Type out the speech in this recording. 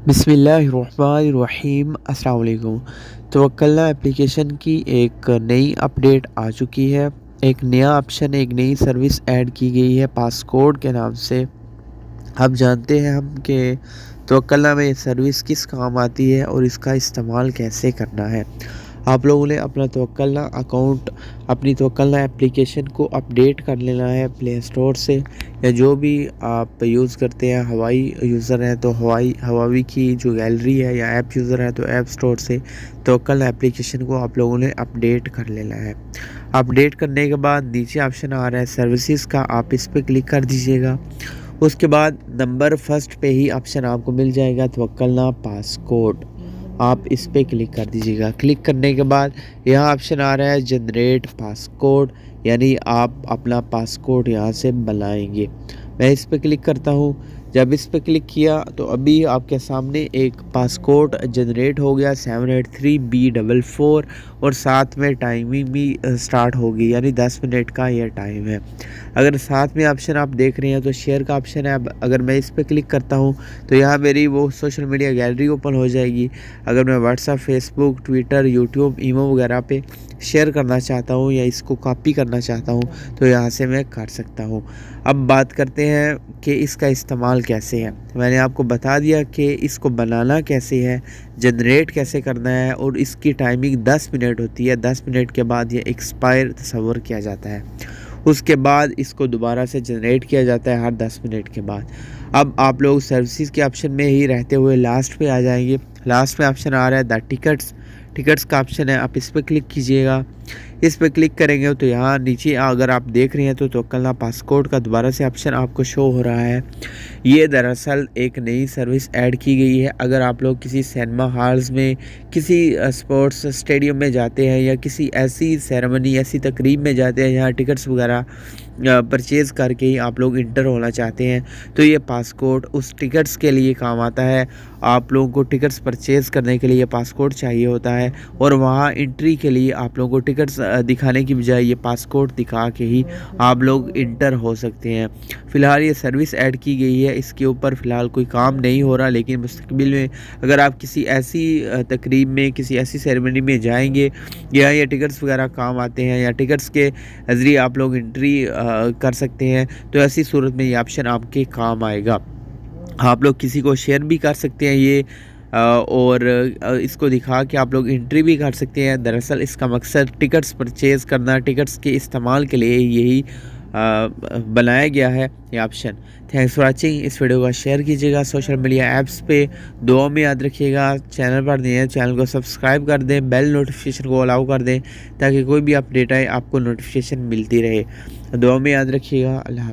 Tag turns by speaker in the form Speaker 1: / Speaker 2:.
Speaker 1: बिस्मिल्लाहिर्रहमानिर्रहीम अस्सलाम वालेकुम। तवक्कलना एप्लीकेशन की एक नई अपडेट आ चुकी है। एक नया ऑप्शन, एक नई सर्विस ऐड की गई है पासकोड के नाम से। अब जानते हैं हम कि तवक्कलना में ये सर्विस किस काम आती है और इसका इस्तेमाल कैसे करना है। आप लोगों ने अपना तवक्कलना अकाउंट, अपनी तवक्कलना एप्लीकेशन को अपडेट कर लेना है प्ले स्टोर से, या जो भी आप यूज़ करते हैं। हवाई यूज़र हैं तो हवावी की जो गैलरी है, या ऐप यूज़र है तो ऐप स्टोर से तवक्कलना एप्लीकेशन को आप लोगों ने अपडेट कर लेना है। अपडेट करने के बाद नीचे ऑप्शन आ रहा है सर्विसेज का, आप इस पर क्लिक कर दीजिएगा। उसके बाद नंबर फर्स्ट पे ही ऑप्शन आपको मिल जाएगा तवक्कलना पासकोड, आप इस पे क्लिक कर दीजिएगा। क्लिक करने के बाद यहाँ ऑप्शन आ रहा है जनरेट पासकोड, यानी आप अपना पासकोड यहाँ से बनाएंगे। मैं इस पे क्लिक करता हूँ। जब इस पे क्लिक किया तो अभी आपके सामने एक पासकोड जनरेट हो गया 783B44, और साथ में टाइमिंग भी स्टार्ट होगी, यानी 10 मिनट का यह टाइम है। अगर साथ में ऑप्शन आप देख रहे हैं तो शेयर का ऑप्शन है। अब अगर मैं इस पर क्लिक करता हूं तो यहाँ मेरी वो सोशल मीडिया गैलरी ओपन हो जाएगी। अगर मैं व्हाट्सएप, फेसबुक, ट्विटर, यूट्यूब, ईमो वगैरह पे शेयर करना चाहता हूँ या इसको कॉपी करना चाहता हूँ तो यहाँ से मैं कर सकता हूँ। अब बात करते हैं कि इसका इस्तेमाल कैसे है। मैंने आपको बता दिया कि इसको बनाना कैसे है, जनरेट कैसे करना है, और इसकी टाइमिंग 10 मिनट होती है। 10 मिनट के बाद ये एक्सपायर तस्वर किया जाता है। उसके बाद इसको दोबारा से जनरेट किया जाता है हर 10 मिनट के बाद। अब आप लोग सर्विसेज के ऑप्शन में ही रहते हुए लास्ट पे आ जाएंगे। लास्ट में ऑप्शन आ रहा है द टिकट्स का ऑप्शन है, आप इस पर क्लिक कीजिएगा। इस पर क्लिक करेंगे तो यहाँ नीचे अगर आप देख रहे हैं तो तवक्कलना पासकोड का दोबारा से ऑप्शन आपको शो हो रहा है। ये दरअसल एक नई सर्विस ऐड की गई है। अगर आप लोग किसी सिनेमा हॉल्स में, किसी स्पोर्ट्स स्टेडियम में जाते हैं, या किसी ऐसी सेरेमनी, ऐसी तकरीब में जाते हैं जहाँ टिकट्स वगैरह परचेज़ करके ही आप लोग इंटर होना चाहते हैं, तो ये पासकोड उस टिकट्स के लिए काम आता है। आप लोगों को टिकट्स परचेज़ करने के लिए पासकोड चाहिए होता है, और वहाँ एंट्री के लिए आप लोगों को टिकट्स दिखाने की बजाय ये पासकोड दिखा के ही आप लोग इंटर हो सकते हैं। फ़िलहाल ये सर्विस ऐड की गई है, इसके ऊपर फ़िलहाल कोई काम नहीं हो रहा, लेकिन मुस्तक़बिल में अगर आप किसी ऐसी तकरीब में, किसी ऐसी सेरेमनी में जाएंगे या ये टिकट्स वगैरह काम आते हैं, या टिकट्स के ज़रिए आप लोग एंट्री कर सकते हैं, तो ऐसी सूरत में ये ऑप्शन आपके काम आएगा। आप लोग किसी को शेयर भी कर सकते हैं ये, और इसको दिखा के आप लोग एंट्री भी कर सकते हैं। दरअसल इसका मकसद टिकट्स परचेज़ करना, टिकट्स के इस्तेमाल के लिए यही बनाया गया है ये ऑप्शन। Thanks for watching. इस वीडियो को शेयर कीजिएगा सोशल मीडिया ऐप्स पे, दुआ में याद रखिएगा। चैनल पर नए हैं, चैनल को सब्सक्राइब कर दें, बेल नोटिफिकेशन को अलाउ कर दें ताकि कोई भी अपडेट आए आपको नोटिफिकेशन मिलती रहे। दुआ में याद रखिएगा। अल्लाह हाफ़िज़।